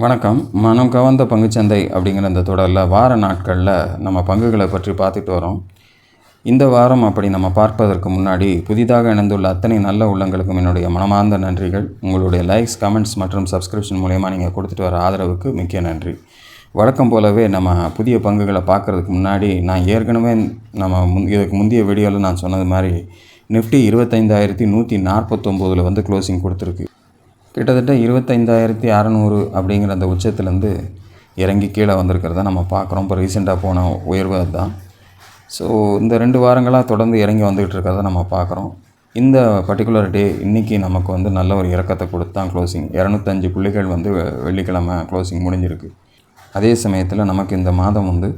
வணக்கம். மனம் கவர்ந்த பங்குச்சந்தை அப்படிங்கிற இந்த தொடரில் வார நாட்களில் நம்ம பங்குகளை பற்றி பார்த்துட்டு வரோம். இந்த வாரம் அப்படி நம்ம பார்ப்பதற்கு முன்னாடி புதிதாக இணைந்துள்ள அத்தனை நல்ல உள்ளங்களுக்கும் என்னுடைய மனமார்ந்த நன்றிகள். உங்களுடைய லைக்ஸ், கமெண்ட்ஸ் மற்றும் சப்ஸ்கிரிப்ஷன் மூலயமா நீங்கள் கொடுத்துட்டு வர ஆதரவுக்கு மிக்க நன்றி. வழக்கம் போலவே நம்ம புதிய பங்குகளை பார்க்குறதுக்கு முன்னாடி நான் ஏற்கனவே இதுக்கு முந்தைய வீடியோவில் நான் சொன்னது மாதிரி நிஃப்டி 25,149 வந்து க்ளோசிங் கொடுத்துருக்கு. கிட்டத்தட்ட 25,600 அப்படிங்கிற அந்த உச்சத்துலேருந்து இறங்கி கீழே வந்திருக்கிறத நம்ம பார்க்குறோம். இப்போ ரீசெண்டாக போன உயர்வு அதுதான். ஸோ இந்த 2 வாரங்களாக தொடர்ந்து இறங்கி வந்துகிட்டு இருக்கிறத நம்ம பார்க்குறோம். இந்த பர்டிகுலர் டே இன்றைக்கி நமக்கு வந்து நல்ல ஒரு இறக்கத்தை கொடுத்து தான் க்ளோசிங் 205 புள்ளிகள் வந்து வெள்ளிக்கிழமை க்ளோசிங் முடிஞ்சிருக்கு. அதே சமயத்தில் நமக்கு இந்த மாதம் வந்து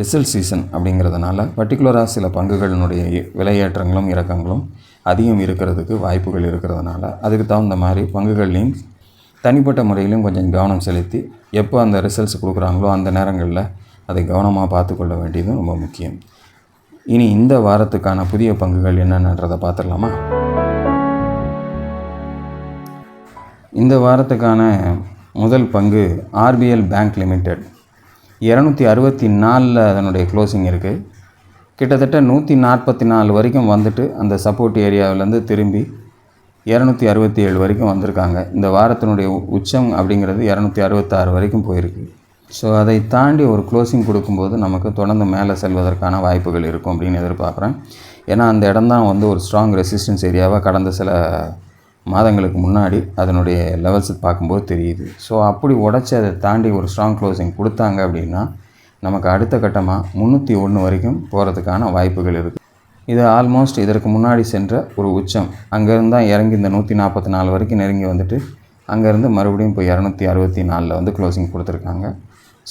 ரிசல்ட் சீசன் அப்படிங்கிறதுனால பர்டிகுலராக சில பங்குகளினுடைய விலையேற்றங்களும் இறக்கங்களும் அதிகம் இருக்கிறதுக்கு வாய்ப்புகள் இருக்கிறதுனால அதுக்கு தகுந்த மாதிரி பங்குகள்லையும் தனிப்பட்ட முறையிலும் கொஞ்சம் கவனம் செலுத்தி எப்போ அந்த ரிசல்ட்ஸ் கொடுக்குறாங்களோ அந்த நேரங்களில் அதை கவனமாக பார்த்துக்கொள்ள வேண்டியதும் ரொம்ப முக்கியம். இனி இந்த வாரத்துக்கான புதிய பங்குகள் என்னென்னன்றதை பார்த்துடலாமா? இந்த வாரத்துக்கான முதல் பங்கு ஆர்பிஎல் பேங்க் லிமிடெட். 264 அதனுடைய க்ளோசிங் இருக்குது. கிட்டத்தட்ட 144 வரைக்கும் வந்துட்டு அந்த சப்போர்ட் ஏரியாவிலேருந்து திரும்பி 267 வரைக்கும் வந்திருக்காங்க. இந்த வாரத்தினுடைய உச்சம் அப்படிங்கிறது 266 வரைக்கும் போயிருக்கு. ஸோ அதை தாண்டி ஒரு க்ளோசிங் கொடுக்கும்போது நமக்கு தொடர்ந்து மேலே செல்வதற்கான வாய்ப்புகள் இருக்கும் அப்படின்னு எதிர்பார்க்குறேன். ஏன்னா அந்த இடம் தான் வந்து ஒரு ஸ்ட்ராங் ரெசிஸ்டன்ஸ் ஏரியாவாக கடந்த சில மாதங்களுக்கு முன்னாடி அதனுடைய லெவல்ஸ் பார்க்கும்போது தெரியுது. ஸோ அப்படி உடச்சி அதை தாண்டி ஒரு ஸ்ட்ராங் க்ளோசிங் கொடுத்தாங்க அப்படின்னா நமக்கு அடுத்த கட்டமாக 301 வரைக்கும் போகிறதுக்கான வாய்ப்புகள் இருக்குது. இது ஆல்மோஸ்ட் இதற்கு முன்னாடி சென்ற ஒரு உச்சம். அங்கேருந்து தான் இறங்கி இந்த 144 வரைக்கும் நெருங்கி வந்துட்டு அங்கேருந்து மறுபடியும் இப்போ 264 வந்து க்ளோசிங் கொடுத்துருக்காங்க.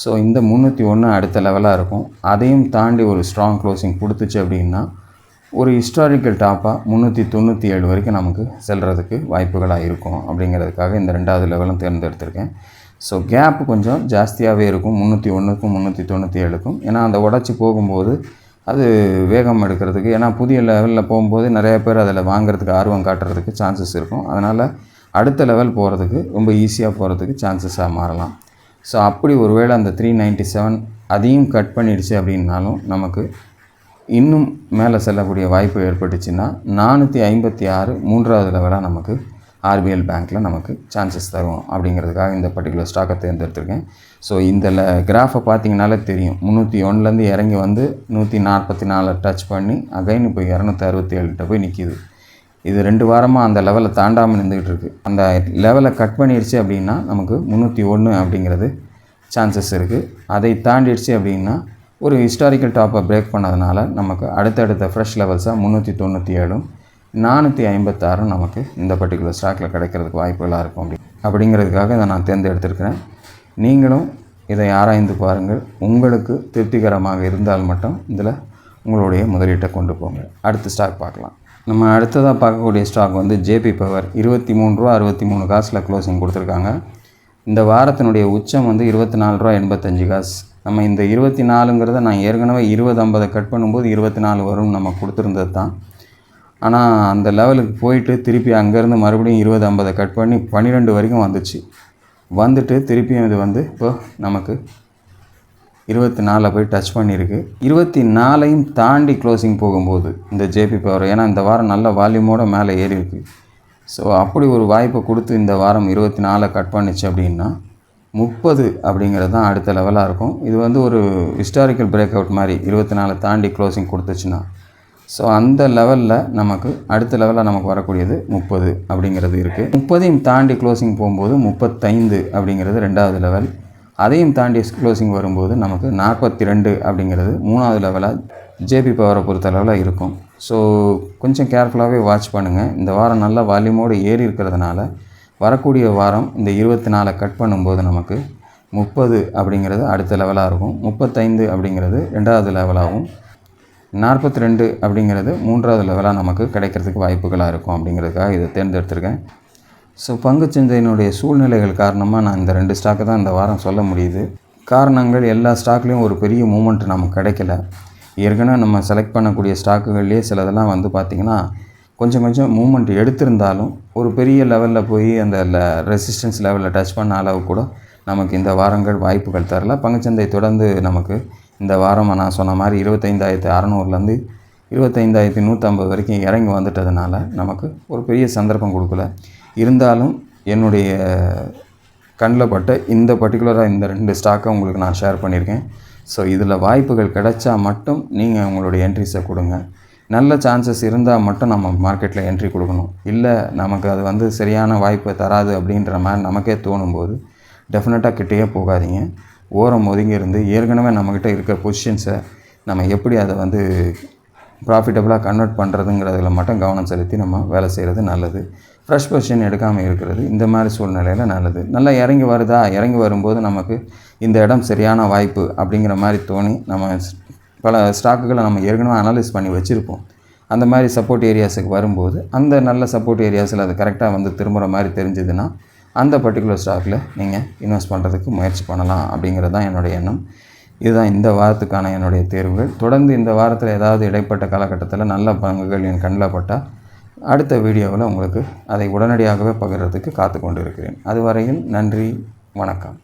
ஸோ இந்த 301 அடுத்த லெவலாக இருக்கும். அதையும் தாண்டி ஒரு ஸ்ட்ராங் க்ளோசிங் கொடுத்துச்சு அப்படின்னா ஒரு ஹிஸ்டாரிக்கல் டாப்பாக 397 வரைக்கும் நமக்கு செல்கிறதுக்கு வாய்ப்புகளாக இருக்கும். அப்படிங்கிறதுக்காக இந்த 2வது லெவலும் தேர்ந்தெடுத்திருக்கேன். ஸோ கேப்பு கொஞ்சம் ஜாஸ்தியாகவே இருக்கும் 301க்கும் 397க்கும். ஏன்னா அந்த உடச்சி போகும்போது அது வேகம் எடுக்கிறதுக்கு, ஏன்னா புதிய லெவலில் போகும்போது நிறைய பேர் அதில் வாங்குறதுக்கு ஆர்வம் காட்டுறதுக்கு சான்சஸ் இருக்கும். அதனால் அடுத்த லெவல் போகிறதுக்கு ரொம்ப ஈஸியாக போகிறதுக்கு சான்சஸாக மாறலாம். ஸோ அப்படி ஒருவேளை அந்த 397 அதையும் கட் பண்ணிடுச்சு அப்படின்னாலும் நமக்கு இன்னும் மேலே செல்லக்கூடிய வாய்ப்பு ஏற்பட்டுச்சுன்னா 456 3வது லெவலாக நமக்கு ஆர்பிஎல் பேங்க்கில் நமக்கு சான்சஸ் தரும். அப்படிங்கிறதுக்காக இந்த பர்டிகுலர் ஸ்டாக்கை தேர்ந்தெடுத்திருக்கேன். ஸோ இந்த கிராஃபை பார்த்திங்கனாலே தெரியும். 301லேருந்து இறங்கி வந்து 144 டச் பண்ணி அகைன் இப்போ 267 போய் நிற்கிது. இது 2 வாரமாக அந்த லெவலை தாண்டாமல் நின்றுக்கிட்டு இருக்குது. அந்த லெவலை கட் பண்ணிடுச்சு அப்படின்னா நமக்கு 301 அப்படிங்கிறது சான்சஸ் இருக்குது. அதை தாண்டிடுச்சு அப்படின்னா ஒரு ஹிஸ்டாரிக்கல் டாப்பை பிரேக் பண்ணதுனால நமக்கு அடுத்தடுத்த ஃப்ரெஷ் லெவல்ஸாக 397 456 நமக்கு இந்த பர்டிகுலர் ஸ்டாக்கில் கிடைக்கிறதுக்கு வாய்ப்புகளாக இருக்கும். அப்படிங்கிறதுக்காக இதை நான் தேர்ந்தெடுத்திருக்கிறேன். நீங்களும் இதை ஆராய்ந்து பாருங்கள். உங்களுக்கு திருப்திகரமாக இருந்தால் மட்டும் இதில் உங்களுடைய முதலீட்டை கொண்டு போங்க. அடுத்த ஸ்டாக் பார்க்கலாம். நம்ம அடுத்ததாக பார்க்கக்கூடிய ஸ்டாக் வந்து ஜேபி பவர். 23 ரூபா க்ளோசிங் கொடுத்துருக்காங்க. இந்த வாரத்தினுடைய உச்சம் வந்து 24.85 ரூபா. நம்ம இந்த 24ங்கிறத நான் ஏற்கனவே 20-50 கட் பண்ணும்போது 24 வரும் நம்ம கொடுத்துருந்தது தான். ஆனால் அந்த லெவலுக்கு போயிட்டு திருப்பி அங்கேருந்து மறுபடியும் 20-50 கட் பண்ணி 12 வரைக்கும் வந்துட்டு திருப்பியும் இது வந்து இப்போ நமக்கு 24 போய் டச் பண்ணியிருக்கு. 24ஐயும் தாண்டி க்ளோசிங் போகும்போது இந்த ஜேபி பவர், ஏன்னா இந்த வாரம் நல்ல வால்யூமோடு மேலே ஏறி இருக்குது. ஸோ அப்படி ஒரு வாய்ப்பை கொடுத்து இந்த வாரம் 24 கட் பண்ணிச்சு அப்படின்னா 30 அப்படிங்கிறது தான் அடுத்த லெவலாக இருக்கும். இது வந்து ஒரு ஹிஸ்டாரிக்கல் பிரேக் அவுட் மாதிரி 24 தாண்டி க்ளோசிங் கொடுத்துச்சுன்னா ஸோ அந்த லெவலில் நமக்கு அடுத்த லெவலில் நமக்கு வரக்கூடியது 30 அப்படிங்கிறது இருக்குது. 30ஐயும் தாண்டி க்ளோசிங் போகும்போது 35 அப்படிங்கிறது 2வது லெவல். அதையும் தாண்டி க்ளோசிங் வரும்போது நமக்கு 42 அப்படிங்கிறது 3வது லெவலாக ஜேபி பவரை பொறுத்த லெவலில் இருக்கும். ஸோ கொஞ்சம் கேர்ஃபுல்லாகவே வாட்ச் பண்ணுங்கள். இந்த வாரம் நல்ல வால்யூமோடு ஏறி இருக்கிறதுனால வரக்கூடிய வாரம் இந்த 24 கட் பண்ணும்போது நமக்கு 30 அப்படிங்கிறது அடுத்த லெவலாக இருக்கும். 35 அப்படிங்கிறது 2வது லெவலாகவும் 42 அப்படிங்கிறது 3வது லெவலாக நமக்கு கிடைக்கிறதுக்கு வாய்ப்புகளாக இருக்கும். அப்படிங்கிறதுக்காக இதை தேர்ந்தெடுத்திருக்கேன். ஸோ பங்குச்சந்தையினுடைய சூழ்நிலைகள் காரணமாக நான் இந்த 2 ஸ்டாக்கை தான் இந்த வாரம் சொல்ல முடியுது. காரணங்கள் எல்லா ஸ்டாக்லேயும் ஒரு பெரிய மூமெண்ட் நமக்கு கிடைக்கல. ஏற்கனவே நம்ம செலக்ட் பண்ணக்கூடிய ஸ்டாக்குகள்லேயே சிலதெல்லாம் வந்து பார்த்திங்கன்னா கொஞ்சம் மூமெண்ட் எடுத்திருந்தாலும் ஒரு பெரிய லெவலில் போய் அந்த ரெசிஸ்டன்ஸ் லெவலில் டச் பண்ண அளவு கூட நமக்கு இந்த வாரங்கள் வாய்ப்புகள் தரல. பங்குச்சந்தை தொடர்ந்து நமக்கு இந்த வாரம் நான் சொன்ன மாதிரி 25,600லேருந்து 25,150 வரைக்கும் இறங்கி வந்துட்டதுனால நமக்கு ஒரு பெரிய சந்தர்ப்பம் கொடுக்கல. இருந்தாலும் என்னுடைய கண்ணில் பட்ட இந்த பர்டிகுலராக இந்த 2 ஸ்டாக்கை உங்களுக்கு நான் ஷேர் பண்ணியிருக்கேன். ஸோ இதில் வாய்ப்புகள் கிடைச்சா மட்டும் நீங்கள் உங்களுடைய என்ட்ரிஸை கொடுங்க. நல்ல சான்சஸ் இருந்தால் மட்டும் நம்ம மார்க்கெட்டில் என்ட்ரி கொடுக்கணும். இல்லை நமக்கு அது சரியான வாய்ப்பை தராது அப்படின்ற மாதிரி நமக்கே தோணும்போது டெஃபினட்டாக கிட்டேயே போகாதீங்க. ஓரம் ஒதுங்கி இருந்து ஏற்கனவே நம்மக்கிட்ட இருக்க பொசிஷன்ஸை நம்ம எப்படி அதை ப்ராஃபிட்டபுளாக கன்வெர்ட் பண்ணுறதுங்கிறதுல மட்டும் கவனம் செலுத்தி நம்ம வேலை செய்கிறது நல்லது. ஃப்ரெஷ் பொசிஷன் எடுக்காமல் இருக்கிறது இந்த மாதிரி சூழ்நிலையில் நல்லது. நல்லா இறங்கி வரும்போது நமக்கு இந்த இடம் சரியான வாய்ப்பு அப்படிங்கிற மாதிரி தோணி நம்ம பல ஸ்டாக்குகளை நம்ம ஏற்கனவே அனலைஸ் பண்ணி வச்சுருப்போம். அந்த மாதிரி சப்போர்ட் ஏரியாஸுக்கு வரும்போது அந்த நல்ல சப்போர்ட் ஏரியாஸில் அது கரெக்டாக திரும்புகிற மாதிரி தெரிஞ்சுதுன்னா அந்த பர்டிகுலர் ஸ்டாக்கில் நீங்கள் இன்வெஸ்ட் பண்ணுறதுக்கு முயற்சி பண்ணலாம் அப்படிங்கிறது தான் என்னுடைய எண்ணம். இதுதான் இந்த வாரத்துக்கான என்னுடைய தேர்வுகள். தொடர்ந்து இந்த வாரத்தில் ஏதாவது இடைப்பட்ட காலகட்டத்தில் நல்ல பங்குகள் என் கண்ணில் பட்டால் அடுத்த வீடியோவில் உங்களுக்கு அதை உடனடியாகவே பகிர்றதுக்கு காத்து கொண்டு இருக்கிறேன். அதுவரையில் நன்றி, வணக்கம்.